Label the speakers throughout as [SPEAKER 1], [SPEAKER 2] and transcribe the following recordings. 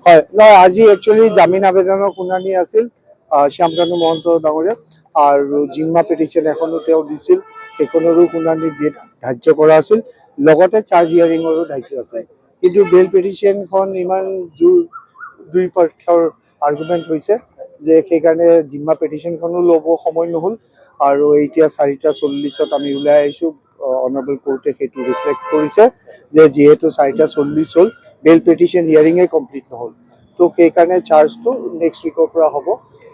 [SPEAKER 1] হয় নহয় আজি একচুৱেলি জামিন আবেদনৰ শুনানি আছিল শ্যামকানু মহন্ত ডাঙৰীয়া আৰু জিম্মা পিটিশ্যন এখনো তেওঁ দিছিল সেইখনৰো শুনানি ধাৰ্য কৰা আছিল লগতে চাৰ্জ হিয়াৰিঙৰো ধাৰ্য আছিল কিন্তু বেল পিটিশ্যনখন ইমান দুই পক্ষৰ আৰ্গুমেণ্ট হৈছে যে সেইকাৰণে জিম্মা পিটিশ্যনখনো ল'ব সময় নহ'ল আৰু এতিয়া 4:40 আমি ওলাই আহিছোঁ অনাৰেবল কোৰ্টে সেইটো ৰিফ্লেক্ট কৰিছে যে যিহেতু 4:40 হ'ল বেল পিটিশ্যন হিয়াৰিঙে কমপ্লিট নহ'ল তো সেইকাৰণে চাৰ্জটো নেক্সট উইকৰ পৰা হ'ব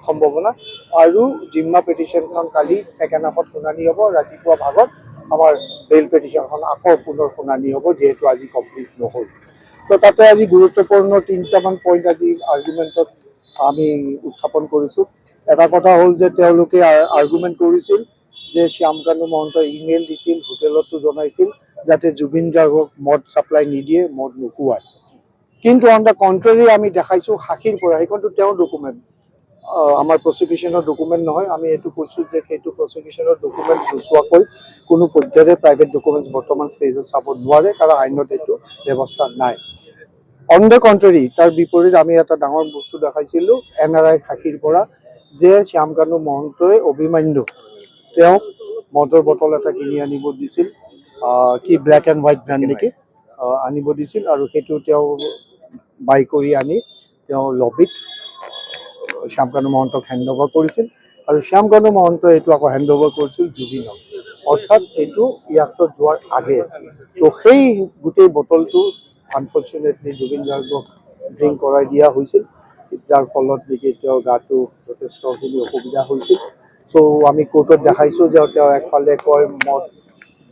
[SPEAKER 1] সম্ভাৱনা আৰু জিম্মা পিটিশ্যনখন কালি ছেকেণ্ড হাফত শুনানি হ'ব ৰাতিপুৱা ভাগত আমাৰ বেল পিটিশ্যনখন আকৌ পুনৰ শুনানি হ'ব যিহেতু আজি কমপ্লিট নহ'ল তো তাতে আজি গুৰুত্বপূৰ্ণ 3টামান পইণ্ট আজি আৰ্গুমেণ্টত আমি উত্থাপন কৰিছোঁ এটা কথা হ'ল যে তেওঁলোকে আৰ্গুমেণ্ট কৰিছিল যে শ্যামকানু মহন্তই ইমেইল দিছিল হোটেলতো জনাইছিল যাতে জুবিন গাৰ্গক মদ ছাপ্লাই নিদিয়ে মদ নোখোৱায় কিন্তু অন দ্য কন্ট্ৰেৰী আমি দেখাইছোঁ সাক্ষীৰ পৰা সেইখনটো তেওঁৰ ডকুমেণ্ট আমাৰ প্ৰচিকিউশ্যনৰ ডকুমেণ্ট নহয় আমি এইটো কৈছোঁ যে সেইটো প্ৰচিকিউশ্যনৰ ডকুমেণ্ট নোচোৱাকৈ কোনো পৰ্যায়ৰে প্ৰাইভেট ডকুমেণ্টছ বৰ্তমান ষ্টেজত চাব নোৱাৰে কাৰণ আইনত এইটো ব্যৱস্থা নাই অন দ্য কন্ট্ৰেৰী তাৰ বিপৰীত আমি এটা ডাঙৰ বস্তু দেখাইছিলোঁ NRI সাক্ষীৰ পৰা যে শ্যামকানু মহন্তই অভিমন্যু তেওঁক মদৰ বটল এটা কিনি আনিব দিছিল কি ব্লেক এণ্ড হোৱাইট ব্ৰেণ্ড নেকি আনিব দিছিল আৰু সেইটো তেওঁ বাই কৰি আনি তেওঁ লবিত শ্যামকানু মহন্তক হেণ্ড অভাৰ কৰিছিল আৰু শ্যামকানু মহন্তই এইটো আকৌ হেণ্ড অভাৰ কৰিছিল জুবিনক অৰ্থাৎ এইটো ইয়াত যোৱাৰ আগে তো সেই গোটেই বটলটো আনফৰ্চুনেটলি জুবিন গাৰ্গক ড্ৰিংক কৰাই দিয়া হৈছিল যাৰ ফলত নেকি তেওঁৰ গাটো যথেষ্টখিনি অসুবিধা হৈছিল চ' আমি কোৰ্টত দেখাইছোঁ যে তেওঁ একফালে কয় মদ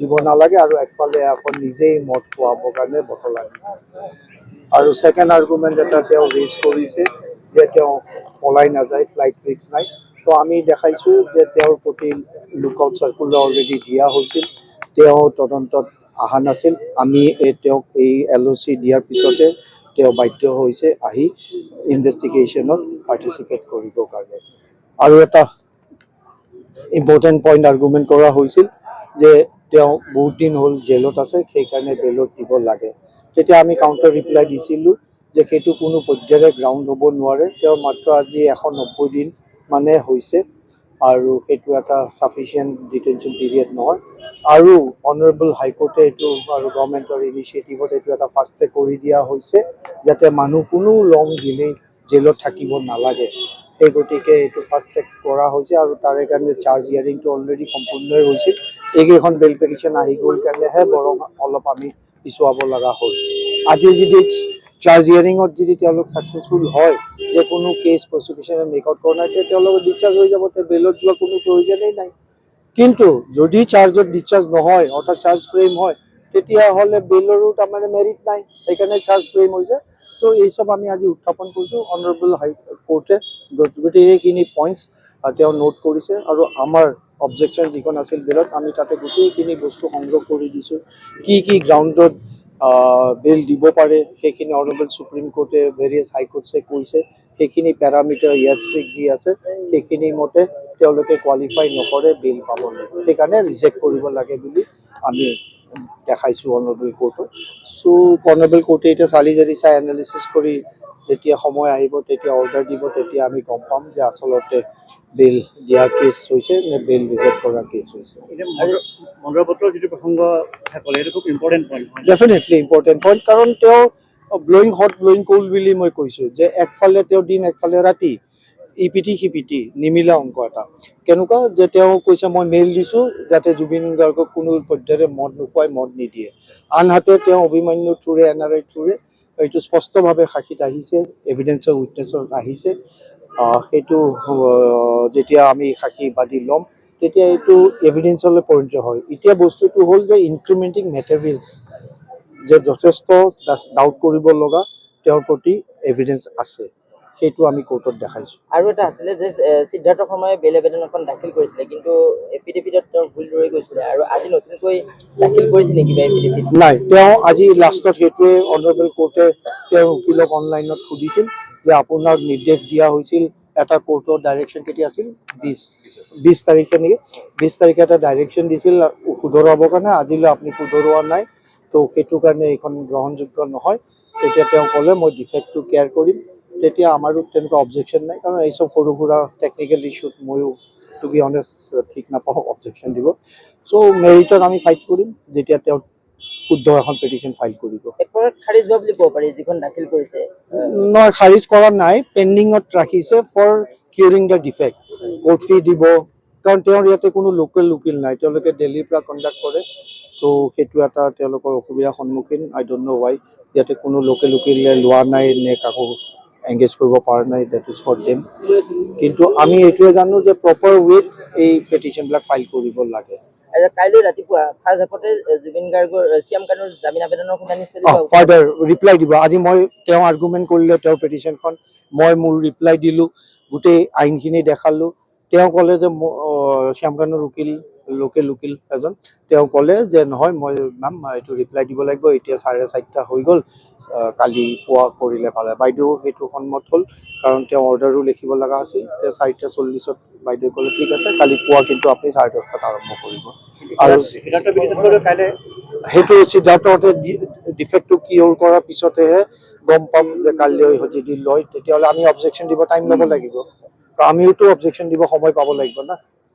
[SPEAKER 1] দিব নালাগে আৰু একফালে আকৌ নিজেই মদ খোৱাবৰ কাৰণে বটল আনি আৰু ছেকেণ্ড আৰ্গুমেণ্ট এটা তেওঁ ৰেজ কৰিছে যে তেওঁ পলাই নাযায় ফ্লাইট ৰিস্ক নাই তো আমি দেখাইছোঁ যে তেওঁৰ প্ৰতি লুকআউট চাৰ্কুলাৰ অলৰেডি দিয়া হৈছিল তেওঁ তদন্তত অহা নাছিল আমি তেওঁক এই LOC দিয়াৰ পিছতে তেওঁ বাধ্য হৈছে আহি ইনভেষ্টিগেশ্যনত পাৰ্টিচিপেট কৰিবৰ কাৰণে আৰু এটা ইম্পৰ্টেণ্ট পইণ্ট আৰ্গুমেণ্ট কৰা হৈছিল যে তেওঁ বহুত দিন হ'ল জেলত আছে সেইকাৰণে বেলত দিব লাগে তেতিয়া আমি কাউণ্টাৰ ৰিপ্লাই দিছিলোঁ যে সেইটো কোনো পৰ্যায়ৰে গ্ৰাউণ্ড হ'ব নোৱাৰে তেওঁ মাত্ৰ আজি 190 দিন মানে হৈছে আৰু সেইটো এটা চাফিচিয়েণ্ট ডিটেনশ্যন পিৰিয়ড নহয় আৰু অনাৰেবল হাইকোৰ্টে এইটো আৰু গভৰ্ণমেণ্টৰ ইনিচিয়েটিভত এইটো এটা ফাষ্ট ট্ৰেক কৰি দিয়া হৈছে যাতে মানুহ কোনো লং ডিলে জেলত থাকিব নালাগে সেই গতিকে এইটো ফাষ্ট ট্ৰেক কৰা হৈছে আৰু তাৰে কাৰণে চাৰ্জ হিয়াৰিংটো অলৰেডি সম্পূৰ্ণই হৈছিল এইকেইখন বেল পিটিশ্যন আহি গ'ল কাৰণেহে বৰং অলপ আমি পিছুৱাব লগা হ'ল আজি যদি চাৰ্জ হিয়াৰিঙত যদি তেওঁলোক ছাকচেছফুল হয় যে কোনো কেছ প্ৰচিকিউশ্যনে মেক আউট কৰা নাই তেতিয়া তেওঁলোকে ডিছচাৰ্জ হৈ যাব তেওঁ বেলত যোৱা কোনো প্ৰয়োজনেই নাই কিন্তু যদি চাৰ্জত ডিছচাৰ্জ নহয় অৰ্থাৎ চাৰ্জ ফ্ৰেম হয় তেতিয়াহ'লে বেলৰো তাৰমানে মেৰিট নাই সেইকাৰণে চাৰ্জ ফ্ৰেম হৈছে তো এইসব আমি আজি উত্থাপন কৰিছোঁ অনাৰেবল হাইকোৰ্টে গোটেইখিনি পইণ্টছ তেওঁ নোট কৰিছে আৰু আমাৰ অবজেকশ্যন যিখন আছিল বেলত আমি তাতে গোটেইখিনি বস্তু সংগ্ৰহ কৰি দিছোঁ কি গ্ৰাউণ্ডত বেল দিব পাৰে সেইখিনি অনাৰেবল সুপ্ৰিম কোৰ্টে ভেৰিয়াছ হাইকোৰ্টছে কৈছে সেইখিনি পেৰামিটাৰ ইয়াৰ্ডষ্টিক যি আছে সেইখিনি মতে তেওঁলোকে কোৱালিফাই নকৰে বেল পাবলৈ সেইকাৰণে ৰিজেক্ট কৰিব লাগে বুলি আমি দেখাইছোঁ অনাৰেবল কোৰ্টত চ' অনাৰেবল কোৰ্টে এতিয়া চালি জাৰি চাই এনালিচিছ কৰি যেতিয়া সময় আহিব তেতিয়া অৰ্ডাৰ দিব তেতিয়া আমি গম পাম যে আচলতে বেল দিয়া কেছ হৈছে নে বেল ৰিজেক্ট কৰা কেছ হৈছে
[SPEAKER 2] মদৰ বটলৰ যিটো প্ৰসংগ ক'লে সেইটো খুব important point
[SPEAKER 1] definitely important point কাৰণ তেওঁ ব্লয়িং হট ব্লয়িং কোল্ড বুলি মই কৈছোঁ যে একফালে তেওঁ দিন একফালে ৰাতি ইপিটি সিপিটি নিমিলা অংক এটা কেনেকুৱা যে তেওঁ কৈছে মই মেইল দিছোঁ যাতে জুবিন গাৰ্গক কোনো পৰ্যায়ৰে মদ নোখোৱাই মদ নিদিয়ে আনহাতে তেওঁ অভিমন্যুৰ থ্ৰুৰে NRI থ্ৰুৰে এইটো স্পষ্টভাৱে সাক্ষীত আহিছে এভিডেঞ্চৰ উইটনেছত আহিছে সেইটো যেতিয়া আমি সাক্ষী বাদি ল'ম তেতিয়া এইটো এভিডেঞ্চলৈ পৰিণত হয় এতিয়া বস্তুটো হ'ল যে ইনক্ৰিমেণ্টিং মেটেৰিয়েলছ যে যথেষ্ট ডাউট কৰিব লগা তেওঁৰ প্ৰতি এভিডেঞ্চ আছে সেইটো আমি কোৰ্টত দেখাইছোঁ
[SPEAKER 3] আৰু এটা আছিলে যে সিদ্ধাৰ্থ শৰ্মাই বেল আবেদন এখন দাখিল কৰিছিলে কিন্তু এফিডেভিটত তেওঁ ভুল ৰৈ গৈছিলে আৰু আজি নতুনকৈ দাখিল কৰিছিলে কিবা এফিডেভিট
[SPEAKER 1] নাই তেওঁ আজি লাষ্টত সেইটোৱে অনাৰেবল কোৰ্টে তেওঁৰ উকিলক অনলাইনত সুধিছিল যে আপোনাক নিৰ্দেশ দিয়া হৈছিল এটা কোৰ্টৰ ডাইৰেকশ্যন কেতিয়া আছিল 20 তাৰিখে নেকি 20 তাৰিখে এটা ডাইৰেকশ্যন দিছিল শুধৰাবৰ কাৰণে আজিলৈ আপুনি শুধৰোৱা নাই তো সেইটো কাৰণে এইখন গ্ৰহণযোগ্য নহয় তেতিয়া তেওঁ ক'লে মই ডিফেক্টটো কেয়াৰ কৰিম, তেতিয়া আমাৰো তেনেকুৱা অবজেকশ্যন নাই, কাৰণ এইচব সৰু সুৰা টেকনিকেল ইছ্যুত ময়ো টু বি অনেষ্ট ঠিক নাপাওঁ অবজেকশ্যন দিব। চ' মেৰিটত আমি ফাইট কৰিম যেতিয়া তেওঁ শুদ্ধ এখন পিটিশ্যন ফাইল কৰিব।
[SPEAKER 3] এক প্ৰকাৰত খাৰিজ হোৱা বুলি ক'ব পাৰি যিখন দাখিল কৰিছে।
[SPEAKER 1] নহয়, খাৰিজ কৰা নাই, পেণ্ডিঙত ৰাখিছে for curing the defect. Court ফি দিব, কাৰণ তেওঁৰ ইয়াতে কোনো লোকেল উকিল নাই, তেওঁলোকে দিল্লীৰ পৰা কণ্ডাক্ট কৰে, ত' সেইটো এটা তেওঁলোকৰ অসুবিধাৰ সন্মুখীন। আই ডোণ্ট ন' ৱাই ইয়াতে কোনো লোকেল উকিল লোৱা নাই নে কাকো এংগেজ কৰিব পৰা নাই, ডেট ইজ ফৰ দেম। কিন্তু আমি এইটোৱে জানো যে প্ৰপাৰ ৱেত এই পেটিশ্যনবিলাক ফাইল কৰিব লাগে।
[SPEAKER 3] আৰু কাইলৈ ৰাতিপুৱা ফাৰ্ষ্ট হাফতে জুবিন গাৰ্গৰ চিয়াম কানুৰ জামিন আবেদনৰ শুনানি চলিব।
[SPEAKER 1] ফাৰ্দাৰ ৰিপ্লাই দিব। আজি মই তেওঁ আৰ্গুমেণ্ট কৰিলে তেওঁৰ পেটিশ্যনখন, মই মোৰ ৰিপ্লাই দিলোঁ, গোটেই আইনখিনি দেখালোঁ। তেওঁ ক'লে যে শ্যাম কানুৰ উকিল লোকেল উকিল এজন, তেওঁ ক'লে যে নহয় মই মেম এইটো ৰিপ্লাই দিব লাগিব, এতিয়া 4:30 হৈ গ'ল, কালি পুৱা কৰিলে ভাল হয়। বাইদেউ সেইটো সন্মত হ'ল, কাৰণ তেওঁ অৰ্ডাৰো লিখিব লগা আছিল। তেওঁ 4:40 বাইদেৱে ক'লে ঠিক আছে, কালি পুৱা কিন্তু আপুনি 10:30 আৰম্ভ কৰিব। আৰু
[SPEAKER 2] সিদ্ধাৰ্থ পিটিশ্যনটো কাইলৈ
[SPEAKER 1] সেইটো সিদ্ধাৰ্থহঁতে ডিফেক্টটো কিয়ৰ কৰাৰ পিছতহে গম পাম যে কাইলৈ যদি লয় তেতিয়াহ'লে আমি অবজেকশ্যন দিব টাইম ল'ব লাগিব, আমিওতো অবজেকশ্যন দিব সময় পাব লাগিব না।